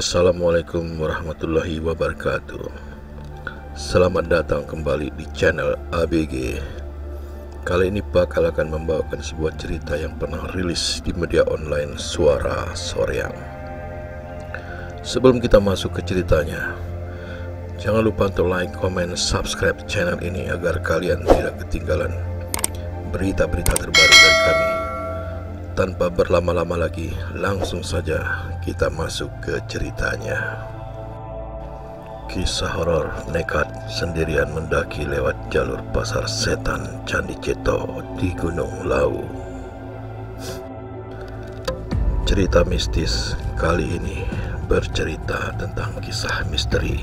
Assalamualaikum warahmatullahi wabarakatuh. Selamat datang kembali di channel ABG. Kali ini bakal akan membawakan sebuah cerita yang pernah rilis di media online Suara Soreang. Sebelum kita masuk ke ceritanya, jangan lupa untuk like, comment, subscribe channel ini agar kalian tidak ketinggalan berita-berita terbaru dari kami. Tanpa berlama-lama lagi, langsung saja kita masuk ke ceritanya. Kisah horor nekat sendirian mendaki lewat jalur pasar setan Candi Ceto di Gunung Lawu. Cerita mistis kali ini bercerita tentang kisah misteri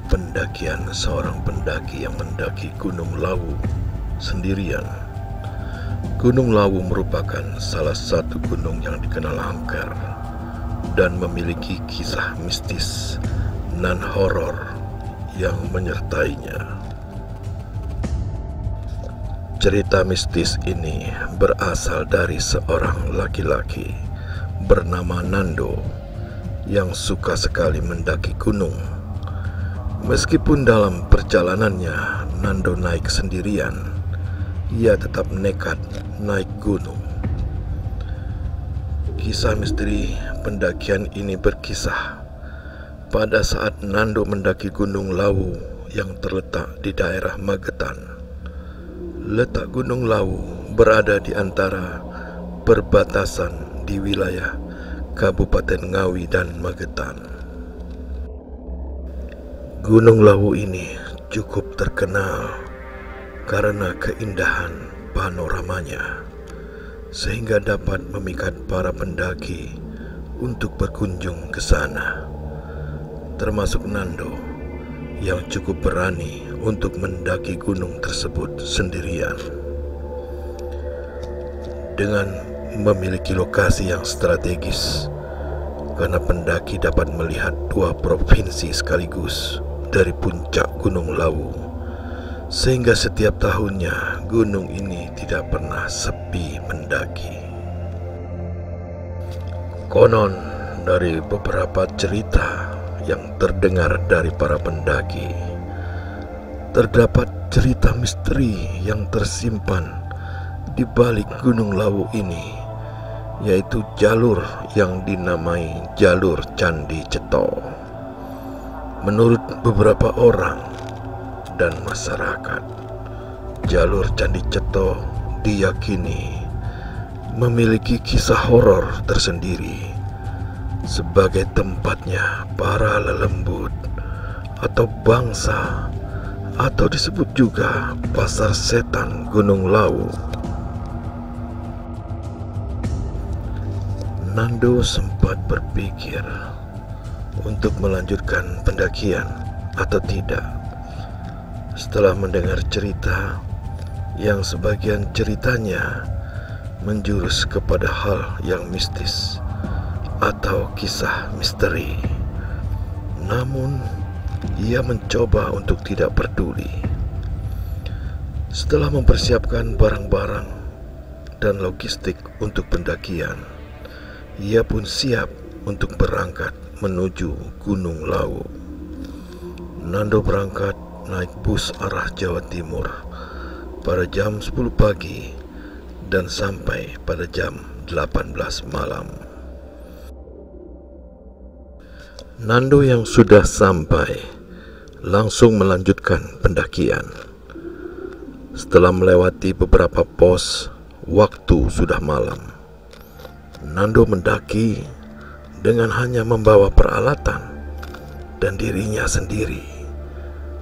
pendakian seorang pendaki yang mendaki Gunung Lawu sendirian. Gunung Lawu merupakan salah satu gunung yang dikenal angker dan memiliki kisah mistis nan horor yang menyertainya. Cerita mistis ini berasal dari seorang laki-laki bernama Nando yang suka sekali mendaki gunung. Meskipun dalam perjalanannya Nando naik sendirian, ia tetap nekat naik gunung. Kisah misteri pendakian ini berkisah pada saat Nando mendaki Gunung Lawu yang terletak di daerah Magetan. Letak Gunung Lawu berada di antara perbatasan di wilayah Kabupaten Ngawi dan Magetan. Gunung Lawu ini cukup terkenal karena keindahan panoramanya, sehingga dapat memikat para pendaki untuk berkunjung ke sana, termasuk Nando yang cukup berani untuk mendaki gunung tersebut sendirian. Dengan memiliki lokasi yang strategis, karena pendaki dapat melihat dua provinsi sekaligus dari puncak Gunung Lawu, sehingga setiap tahunnya gunung ini tidak pernah sepi mendaki. Konon dari beberapa cerita yang terdengar dari para pendaki, terdapat cerita misteri yang tersimpan di balik Gunung Lawu ini, yaitu jalur yang dinamai jalur Candi Ceto. Menurut beberapa orang dan masyarakat, jalur Candi Ceto diyakini memiliki kisah horor tersendiri sebagai tempatnya para lelembut atau bangsa, atau disebut juga pasar setan Gunung Lawu. Nando sempat berpikir untuk melanjutkan pendakian atau tidak setelah mendengar cerita yang sebagian ceritanya menjurus kepada hal yang mistis atau kisah misteri. Namun ia mencoba untuk tidak peduli. Setelah mempersiapkan barang-barang dan logistik untuk pendakian, ia pun siap untuk berangkat menuju Gunung Lawu. Nando berangkat naik bus arah Jawa Timur pada jam 10 pagi dan sampai pada jam 18 malam. Nando yang sudah sampai langsung melanjutkan pendakian. Setelah melewati beberapa pos, waktu sudah malam. Nando mendaki dengan hanya membawa peralatan dan dirinya sendiri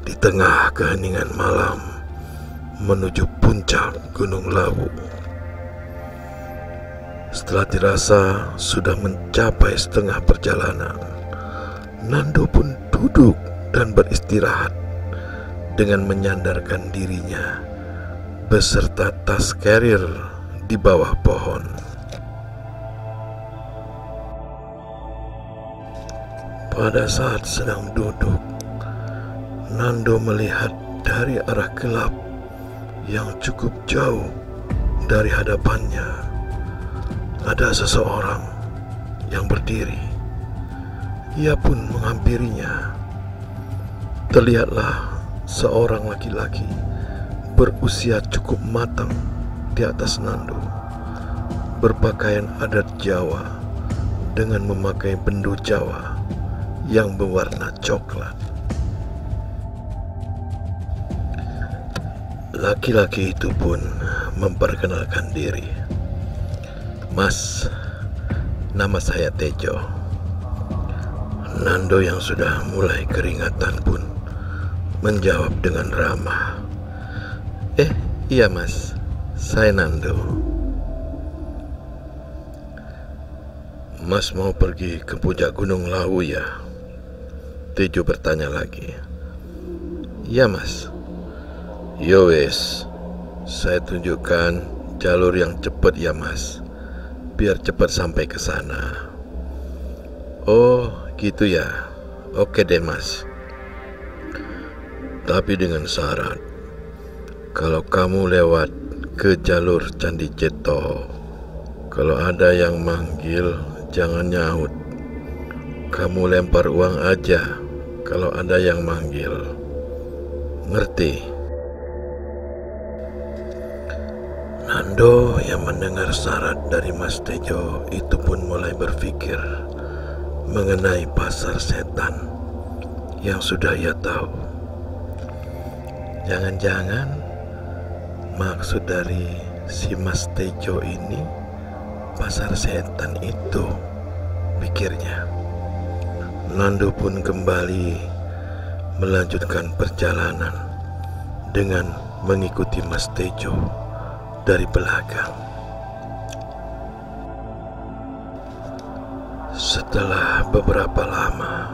di tengah keheningan malam menuju puncak Gunung Lawu. Setelah dirasa sudah mencapai setengah perjalanan, Nando pun duduk dan beristirahat dengan menyandarkan dirinya beserta tas carrier di bawah pohon. Pada saat sedang duduk, Nando melihat dari arah gelap yang cukup jauh dari hadapannya ada seseorang yang berdiri Ia pun menghampirinya. Terlihatlah seorang laki-laki berusia cukup matang di atas Nando, berpakaian adat Jawa dengan memakai bendu Jawa yang berwarna coklat. Laki-laki itu pun memperkenalkan diri. "Mas, nama saya Tejo." Nando yang sudah mulai keringatan pun menjawab dengan ramah, Iya mas, saya Nando." "Mas mau pergi ke puncak Gunung Lawu ya?" Tejo bertanya lagi. "Iya mas." "Yo wes, saya tunjukkan jalur yang cepat ya mas, biar cepat sampai ke sana." "Oh gitu ya, oke deh mas. Tapi dengan syarat, kalau kamu lewat ke jalur Candi Ceto, kalau ada yang manggil jangan nyaut. Kamu lempar uang aja kalau ada yang manggil. Ngerti?" Nando yang mendengar syarat dari Mas Tejo itu pun mulai berpikir mengenai pasar setan yang sudah ia tahu. Jangan-jangan maksud dari si Mas Tejo ini pasar setan itu, pikirnya. Nando pun kembali melanjutkan perjalanan dengan mengikuti Mas Tejo dari belakang. Setelah beberapa lama,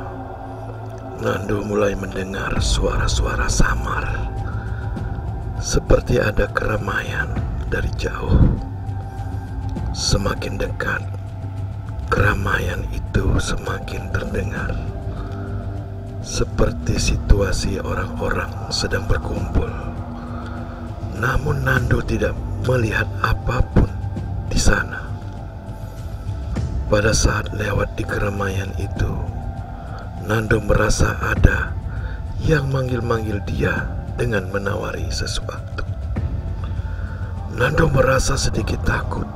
Nando mulai mendengar suara-suara samar, seperti ada keramaian dari jauh. Semakin dekat, keramaian itu semakin terdengar, seperti situasi orang-orang sedang berkumpul. Namun Nando tidak melihat apapun di sana. Pada saat lewat di keramaian itu, Nando merasa ada yang manggil-manggil dia dengan menawari sesuatu. Nando merasa sedikit takut,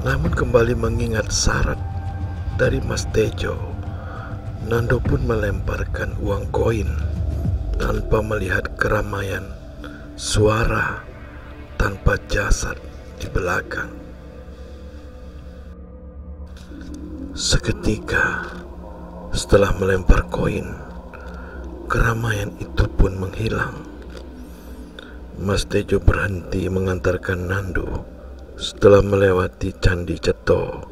namun kembali mengingat syarat dari Mas Tejo. Nando pun melemparkan uang koin tanpa melihat keramaian suara tanpa jasad di belakang. Seketika setelah melempar koin, keramaian itu pun menghilang. Mas Tejo berhenti mengantarkan Nando setelah melewati Candi Ceto.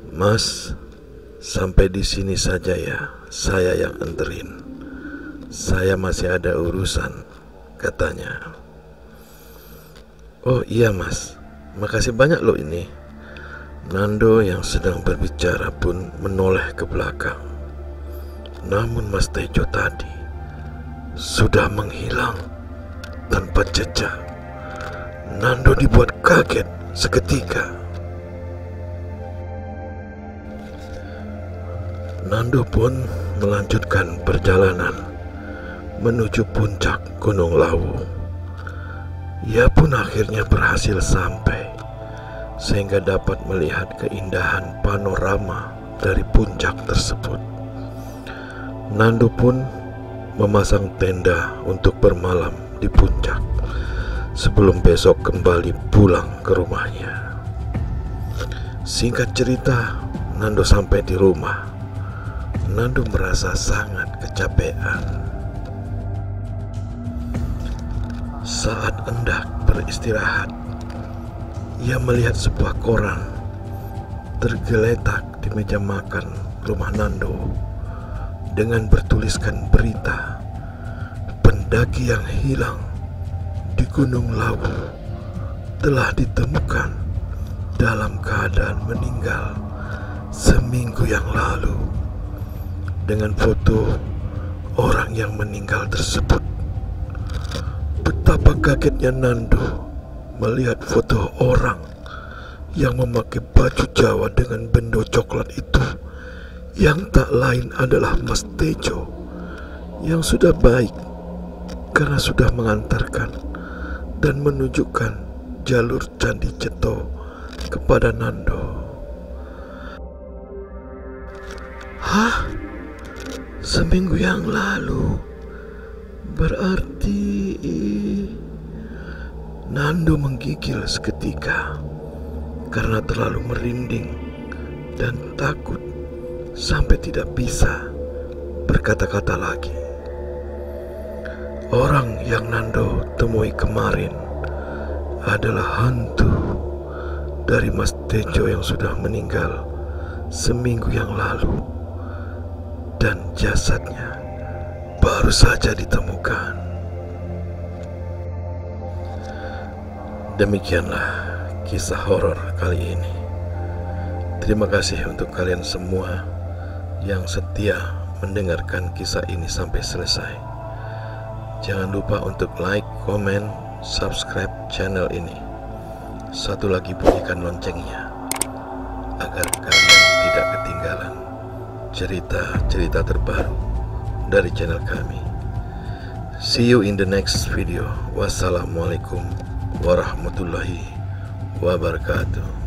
"Mas, sampai di sini saja ya, saya yang anterin. Saya masih ada urusan," katanya. "Oh iya mas, makasih banyak loh ini." Nando yang sedang berbicara pun menoleh ke belakang. Namun Mas Tejo tadi sudah menghilang tanpa jejak. Nando dibuat kaget seketika. Nando pun melanjutkan perjalanan menuju puncak Gunung Lawu. Ia pun akhirnya berhasil sampai, sehingga dapat melihat keindahan panorama dari puncak tersebut. Nando pun memasang tenda untuk bermalam di puncak sebelum besok kembali pulang ke rumahnya. Singkat cerita, Nando sampai di rumah. Nando merasa sangat kecapean. Saat hendak beristirahat, ia melihat sebuah koran tergeletak di meja makan rumah Nando dengan bertuliskan berita pendaki yang hilang di Gunung Lawu telah ditemukan dalam keadaan meninggal seminggu yang lalu, dengan foto orang yang meninggal tersebut. Betapa kagetnya Nando melihat foto orang yang memakai baju Jawa dengan bendo coklat itu yang tak lain adalah Mas Tejo yang sudah baik karena sudah mengantarkan dan menunjukkan jalur Candi Ceto kepada Nando. Hah? Seminggu yang lalu? Berarti Nando menggigil seketika karena terlalu merinding dan takut sampai tidak bisa berkata-kata lagi. Orang yang Nando temui kemarin adalah hantu dari Mas Tejo yang sudah meninggal seminggu yang lalu, dan jasadnya baru saja ditemukan. Demikianlah kisah horor kali ini. Terima kasih untuk kalian semua yang setia mendengarkan kisah ini sampai selesai. Jangan lupa untuk like, komen, subscribe channel ini. Satu lagi, bunyikan loncengnya agar kalian tidak ketinggalan cerita-cerita terbaru dari channel kami. See you in the next video. Wassalamualaikum warahmatullahi wabarakatuh.